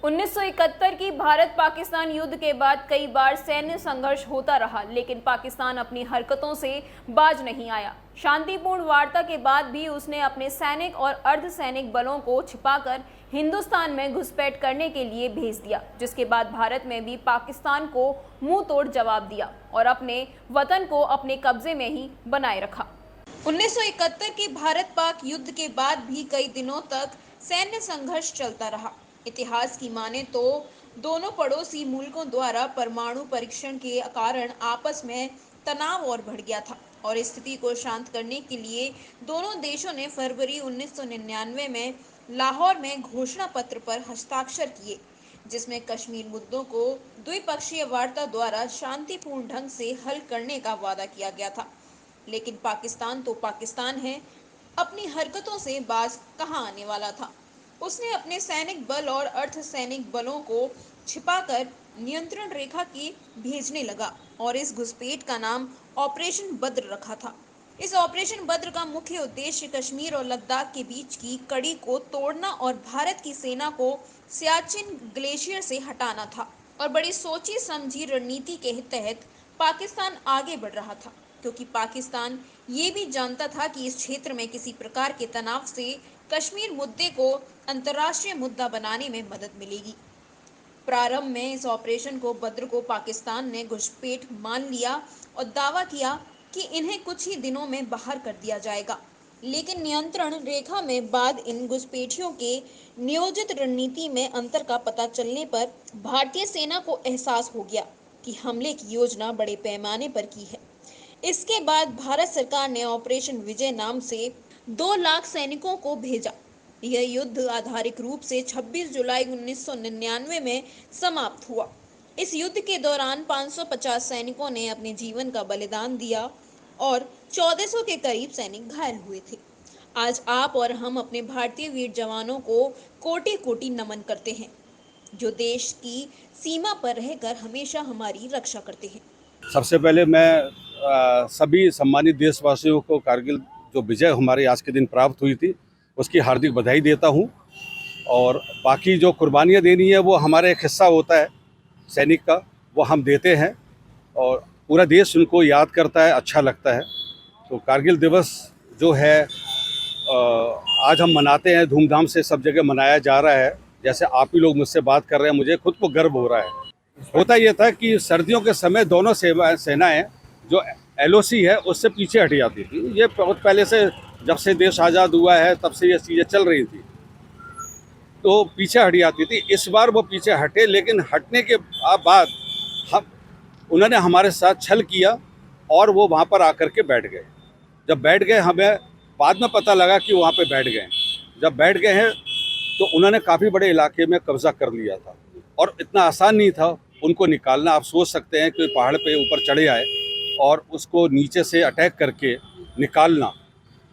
1971 की भारत पाकिस्तान युद्ध के बाद कई बार सैन्य संघर्ष होता रहा, लेकिन पाकिस्तान अपनी हरकतों से बाज नहीं आया। शांतिपूर्ण वार्ता के बाद भी उसने अपने सैनिक और अर्धसैनिक बलों को छिपाकर हिंदुस्तान में घुसपैठ करने के लिए भेज दिया, जिसके बाद भारत में भी पाकिस्तान को मुंह तोड़ जवाब दिया और अपने वतन को अपने कब्जे में ही बनाए रखा। 1971 के भारत पाक युद्ध के बाद भी कई दिनों तक सैन्य संघर्ष चलता रहा। इतिहास की माने तो दोनों पड़ोसी मुल्कों द्वारा परमाणु परीक्षण के कारण आपस में तनाव और बढ़ गया था और स्थिति को शांत करने के लिए दोनों देशों ने फरवरी 1999 में लाहौर में घोषणा पत्र पर हस्ताक्षर किए, जिसमें कश्मीर मुद्दों को द्विपक्षीय वार्ता द्वारा शांतिपूर्ण ढंग से हल करने का वादा किया गया था। लेकिन पाकिस्तान तो पाकिस्तान है, अपनी हरकतों से बाज कहां आने वाला था। उसने अपने सैनिक बल और अर्धसैनिक बलों को छिपाकर नियंत्रण रेखा की भेजने लगा और इस घुसपैठ का नाम ऑपरेशन बद्र रखा था। इस ऑपरेशन बद्र का मुख्य उद्देश्य कश्मीर और लद्दाख के बीच की कड़ी को तोड़ना और भारत की सेना को सियाचिन ग्लेशियर से हटाना था। और बड़ी सोची समझी रणनीति के तहत पाकिस्तान आगे बढ़ रहा था, क्योंकि पाकिस्तान ये भी जानता था कि इस क्षेत्र में किसी प्रकार के तनाव से कश्मीर मुद्दे को अंतर्राष्ट्रीय मुद्दा बनाने में मदद मिलेगी। प्रारंभ में इस ऑपरेशन को बद्र को पाकिस्तान ने घुसपैठ मान लिया और दावा किया कि इन्हें कुछ ही दिनों में बाहर कर दिया जाएगा। लेकिन नियंत्रण रेखा में बाद इन घुसपैठियों के नियोजित रणनीति में अंतर का पता चलने पर भारतीय सेना को एहसास हो गया कि हमले की योजना बड़े पैमाने पर की है। इसके बाद भारत सरकार ने ऑपरेशन विजय नाम से 2 लाख सैनिकों को भेजा। यह युद्ध आधारिक रूप से 26 जुलाई 1999 में समाप्त हुआ। इस युद्ध के दौरान 550 सैनिकों ने अपने जीवन का बलिदान दिया और 1400 के करीब सैनिक घायल हुए थे। आज आप और हम अपने भारतीय वीर जवानों को कोटि-कोटि नमन करते हैं, जो देश की सीमा पर रहकर हमेशा हमारी रक्षा करते हैं। सबसे पहले मैं सभी सम्मानित देशवासियों को कारगिल जो विजय हमारे आज के दिन प्राप्त हुई थी उसकी हार्दिक बधाई देता हूं। और बाकी जो कुर्बानियां देनी है वो हमारा एक हिस्सा होता है सैनिक का, वो हम देते हैं और पूरा देश उनको याद करता है, अच्छा लगता है। तो कारगिल दिवस जो है आज हम मनाते हैं, धूमधाम से सब जगह मनाया जा रहा है। जैसे आप ही लोग मुझसे बात कर रहे हैं, मुझे खुद को गर्व हो रहा है। होता यह था कि सर्दियों के समय दोनों सेनाएं जो LOC है उससे पीछे हट जाती थी। ये बहुत पहले से, जब से देश आज़ाद हुआ है तब से ये चीज़ें चल रही थी, तो पीछे हट जाती थी। इस बार वो पीछे हटे, लेकिन हटने के बाद उन्होंने हमारे साथ छल किया और वो वहाँ पर आकर के बैठ गए। जब बैठ गए, हमें बाद में पता लगा कि वहाँ पे बैठ गए। जब बैठ गए हैं तो उन्होंने काफ़ी बड़े इलाके में कब्जा कर लिया था और इतना आसान नहीं था उनको निकालना। आप सोच सकते हैं कि पहाड़ पे ऊपर चढ़े आए और उसको नीचे से अटैक करके निकालना,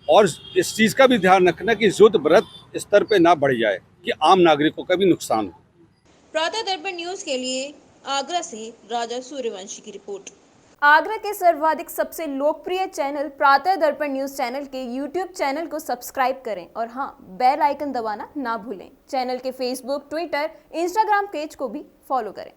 और इस चीज़ का भी ध्यान रखना कि युद्ध व्रत स्तर पे ना बढ़ जाए कि आम नागरिकों का भी नुकसान हो। प्रातः दर्पण न्यूज के लिए आगरा से राजा सूर्यवंशी की रिपोर्ट। आगरा के सर्वाधिक सबसे लोकप्रिय चैनल प्रातः दर्पण न्यूज चैनल के YouTube चैनल को सब्सक्राइब करें और हाँ, बेल आइकन दबाना ना भूलें। चैनल के Facebook, Twitter, Instagram पेज को भी फॉलो करें।